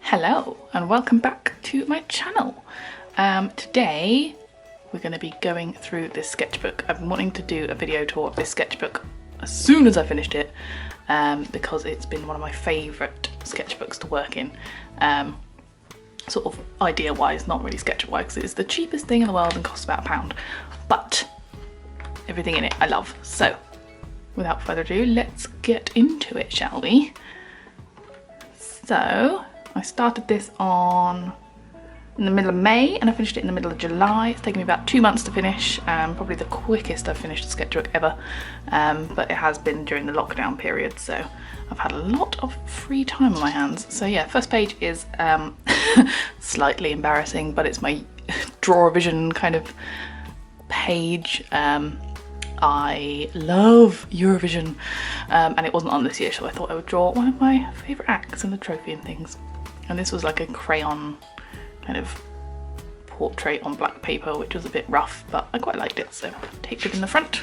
Hello and welcome back to my channel. Today we're going to be going through this sketchbook. I've been wanting to do a video tour of this sketchbook as soon as I finished it because it's been one of my favourite sketchbooks to work in. Sort of idea wise, not really sketchbook wise, because it's the cheapest thing in the world and costs about £1, but everything in it I love. So without further ado, let's get into it, shall we? So I started this in the middle of May and I finished it in the middle of July. It's taken me about 2 months to finish, probably the quickest I've finished a sketchbook ever, but it has been during the lockdown period, so I've had a lot of free time on my hands. So yeah, first page is slightly embarrassing, but it's my Draw-A-Vision kind of page. I love Eurovision, and it wasn't on this year, so I thought I would draw one of my favourite acts and the trophy and things. And this was like a crayon kind of portrait on black paper, which was a bit rough, but I quite liked it, so I taped it in the front.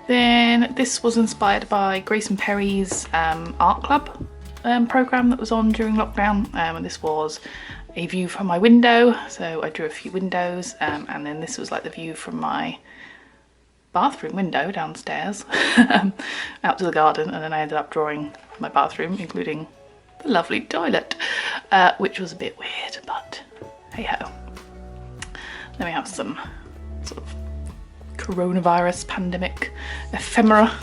Then this was inspired by Grace and Perry's art club programme that was on during lockdown, and this was a view from my window, so I drew a few windows, and then this was like the view from my bathroom window downstairs out to the garden, and then I ended up drawing my bathroom, including the lovely toilet, which was a bit weird, but hey ho. Then we have some sort of coronavirus pandemic ephemera,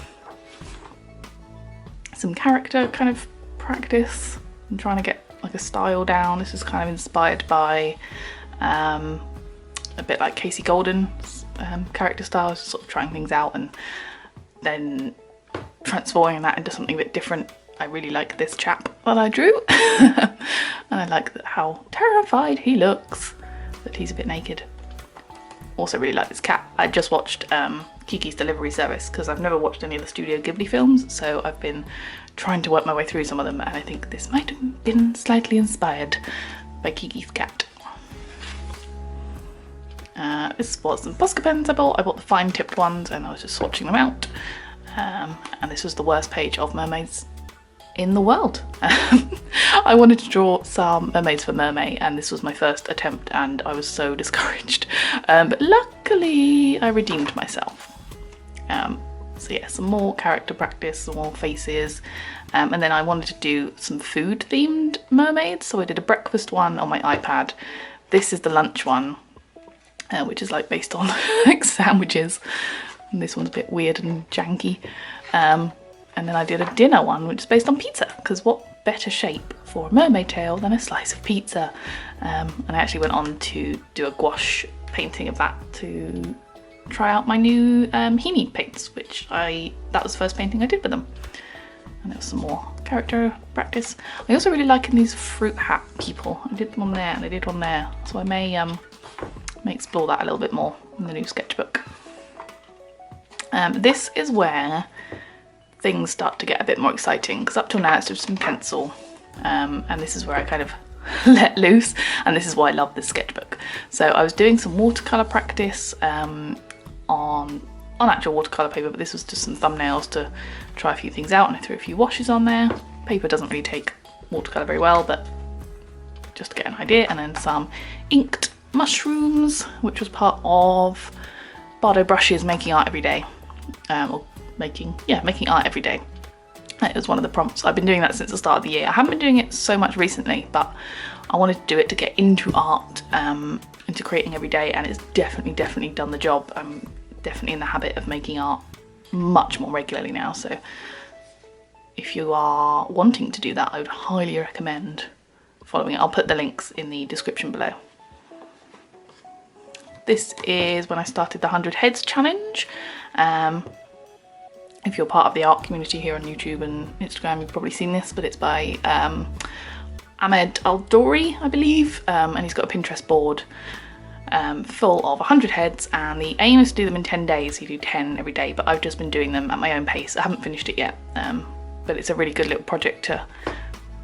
some character kind of practice. I'm trying to get like a style down. This is kind of inspired by a bit like Casey Golden's character style, sort of trying things out and then transforming that into something a bit different. I really like this chap that I drew and I like how terrified he looks, that he's a bit naked. Also really like this cat. I just watched Kiki's Delivery Service because I've never watched any of the Studio Ghibli films, so I've been trying to work my way through some of them, and I think this might have been slightly inspired by Kiki's cat. This was some Posca pens I bought. I bought the fine tipped ones and I was just swatching them out. And this was the worst page of mermaids in the world. I wanted to draw some mermaids for Mermay, and this was my first attempt and I was so discouraged. But luckily I redeemed myself. So yeah, some more character practice, some more faces. And then I wanted to do some food themed mermaids. So I did a breakfast one on my iPad. This is the lunch one, which is like based on like sandwiches, and this one's a bit weird and janky. And then I did a dinner one, which is based on pizza, because what better shape for a mermaid tail than a slice of pizza? And I actually went on to do a gouache painting of that to try out my new Himi paints, which that was the first painting I did with them. And there was some more character practice. I also really like these fruit hat people. I did one there and I did one there, so I may explore that a little bit more in the new sketchbook. This is where things start to get a bit more exciting, because up till now it's just been pencil, and this is where I kind of let loose, and this is why I love this sketchbook. So I was doing some watercolour practice on actual watercolour paper, but this was just some thumbnails to try a few things out, and I threw a few washes on there. Paper doesn't really take watercolour very well, but just to get an idea. And then some inked mushrooms, which was part of Bardo Brush's Making Art Every Day, or making art every day. That was one of the prompts. I've been doing that since the start of the year. I haven't been doing it so much recently, but I wanted to do it to get into art, into creating every day, and it's definitely done the job. I'm definitely in the habit of making art much more regularly now, so if you are wanting to do that, I would highly recommend following it. I'll put the links in the description below. This is when I started the 100 Heads challenge. If you're part of the art community here on YouTube and Instagram, you've probably seen this, but it's by Ahmed Al-Douri, I believe, and he's got a Pinterest board full of 100 heads, and the aim is to do them in 10 days. You do 10 every day, but I've just been doing them at my own pace. I haven't finished it yet, but it's a really good little project to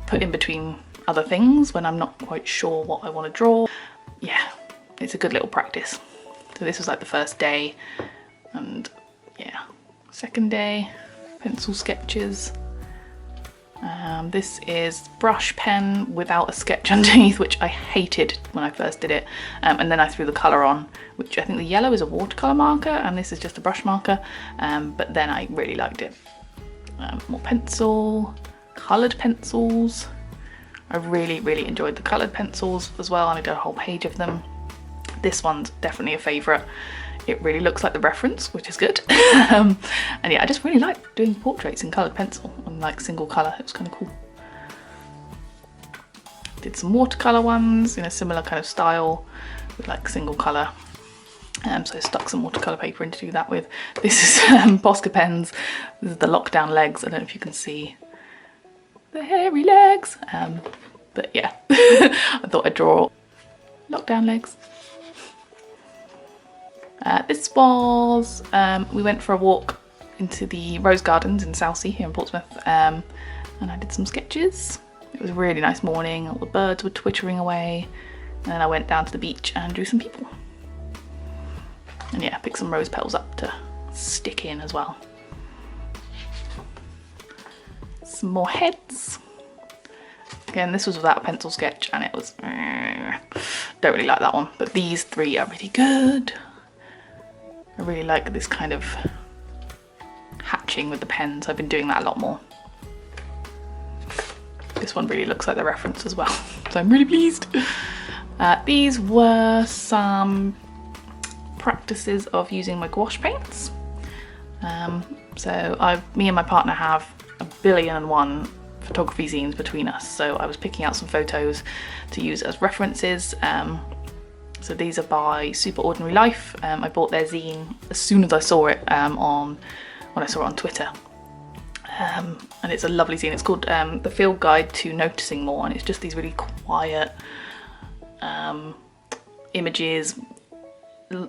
put in between other things when I'm not quite sure what I want to draw. Yeah, it's a good little practice. So this was like the first day, and yeah, second day, pencil sketches, This is brush pen without a sketch underneath, which I hated when I first did it, and then I threw the colour on, which I think the yellow is a watercolour marker and this is just a brush marker, but then I really liked it. More pencil, coloured pencils. I really enjoyed the coloured pencils as well, and I did a whole page of them. This one's definitely a favourite. It really looks like the reference, which is good. And yeah, I just really like doing portraits in coloured pencil and like single colour. It was kind of cool. Did some watercolour ones in a similar kind of style with like single colour. So I stuck some watercolour paper in to do that with. This is Posca pens. This is the lockdown legs. I don't know if you can see the hairy legs. But yeah, I thought I'd draw lockdown legs. This was, we went for a walk into the Rose Gardens in Southsea here in Portsmouth, and I did some sketches. It was a really nice morning, all the birds were twittering away, and then I went down to the beach and drew some people. And yeah, picked some rose petals up to stick in as well. Some more heads. Again, this was without a pencil sketch and it was, don't really like that one, but these three are really good. I really like this kind of hatching with the pens. I've been doing that a lot more. This one really looks like the reference as well, so I'm really pleased. These were some practices of using my gouache paints. So me and my partner have 1,000,001 photography zines between us, so I was picking out some photos to use as references. So these are by Super Ordinary Life. I bought their zine as soon as I saw it when I saw it on Twitter. And it's a lovely zine. It's called The Field Guide to Noticing More, and it's just these really quiet images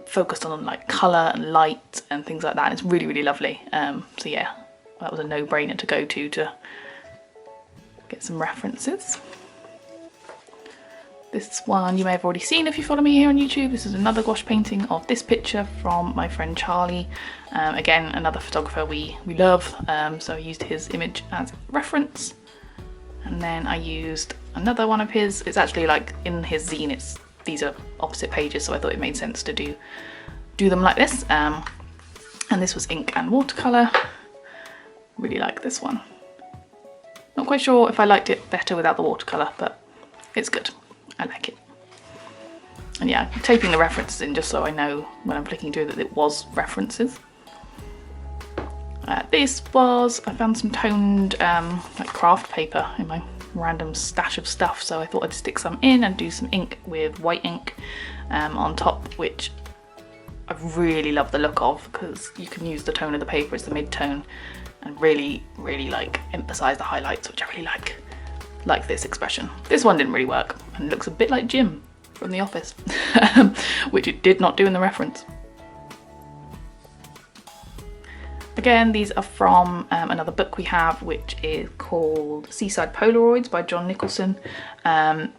focused on like colour and light and things like that, and it's really lovely. So yeah, that was a no-brainer to go to get some references. This one you may have already seen if you follow me here on YouTube. This is another gouache painting of this picture from my friend Charlie. Again, another photographer we love, so I used his image as reference. And then I used another one of his. It's actually like in his zine, these are opposite pages, so I thought it made sense to do them like this. And this was ink and watercolour. Really like this one. Not quite sure if I liked it better without the watercolour, but it's good. I like it. And yeah, I'm taping the references in just so I know when I'm flicking through that it was references. This was, I found some toned like craft paper in my random stash of stuff, so I thought I'd stick some in and do some ink with white ink on top, which I really love the look of, because you can use the tone of the paper as the mid-tone and really like emphasize the highlights, which I really like this expression. This one didn't really work and it looks a bit like Jim from The Office, which it did not do in the reference. Again, these are from another book we have, which is called Seaside Polaroids by John Nicholson. Like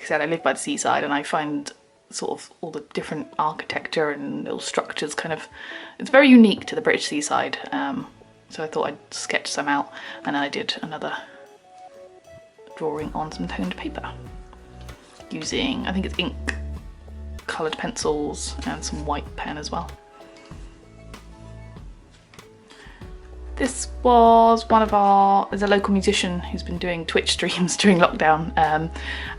I said, I live by the seaside and I find sort of all the different architecture and little structures it's very unique to the British seaside. So I thought I'd sketch some out, and I did another drawing on some toned paper using, I think it's ink, coloured pencils and some white pen as well. This was there's a local musician who's been doing Twitch streams during lockdown, and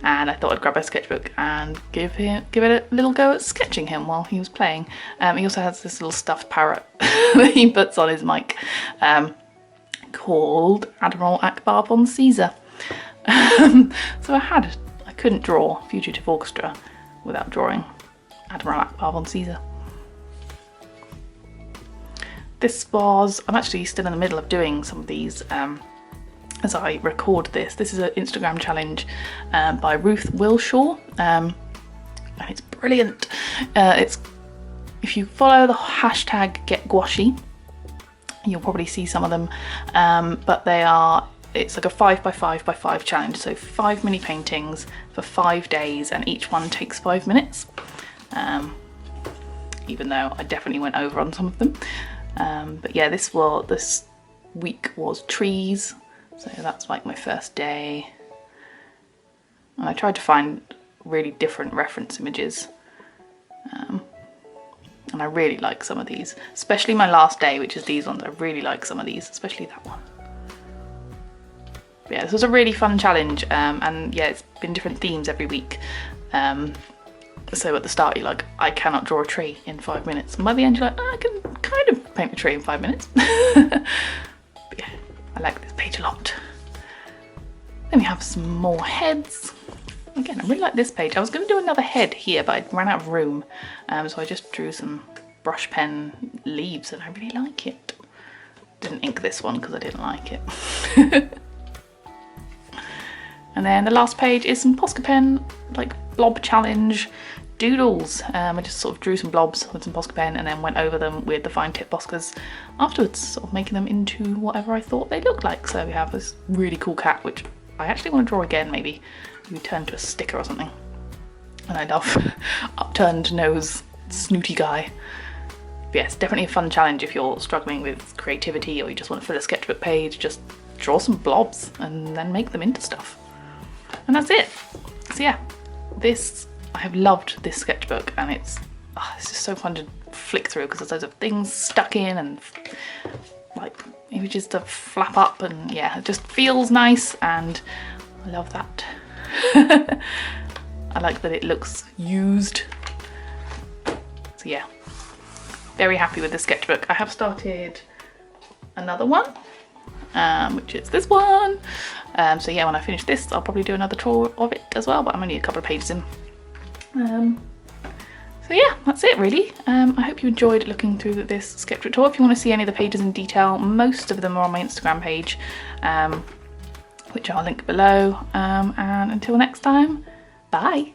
I thought I'd grab a sketchbook and give it a little go at sketching him while he was playing. He also has this little stuffed parrot that he puts on his mic, called Admiral Ackbar Vin Caesar. So I couldn't draw Fugitive Orchestra without drawing Admiral Ackbar Vin Caesar. I'm actually still in the middle of doing some of these as I record this. This is an Instagram challenge by Ruth Wilshaw, and it's brilliant. If you follow the hashtag #GetGouache, you'll probably see some of them, but it's like a 5x5x5 challenge, so 5 mini paintings for 5 days, and each one takes 5 minutes, even though I definitely went over on some of them. But yeah, this week was trees, So that's like my first day. And I tried to find really different reference images. And I really like some of these, especially my last day, which is these ones. I really like some of these, especially that one. But yeah, this was a really fun challenge, and yeah, it's been different themes every week. So at the start you're like, I cannot draw a tree in 5 minutes, and by the end you're like, I can kind of paint a tree in 5 minutes. But yeah, I like this page a lot. Then we have some more heads. Again, I really like this page. I was going to do another head here, but I ran out of room, so I just drew some brush pen leaves, and I really like it. Didn't ink this one because I didn't like it. And then the last page is some Posca pen, like blob challenge doodles. I just sort of drew some blobs with some Posca pen and then went over them with the fine tip Poscas afterwards, sort of making them into whatever I thought they looked like. So we have this really cool cat, which I actually want to draw again, maybe turn to a sticker or something. And I love upturned nose, snooty guy. But yeah, it's definitely a fun challenge if you're struggling with creativity or you just want to fill a sketchbook page. Just draw some blobs and then make them into stuff. And that's it. So yeah, I have loved this sketchbook, and it's just so fun to flick through because there's loads of things stuck in and like images to flap up, and yeah, it just feels nice, and I love that. I like that it looks used. So yeah, very happy with the sketchbook. I have started another one, which is this one. So yeah, when I finish this, I'll probably do another tour of it as well, but I'm only a couple of pages in. So yeah, that's it really. I hope you enjoyed looking through this sketchbook tour. If you want to see any of the pages in detail, most of them are on my Instagram page, which I'll link below. And until next time, bye.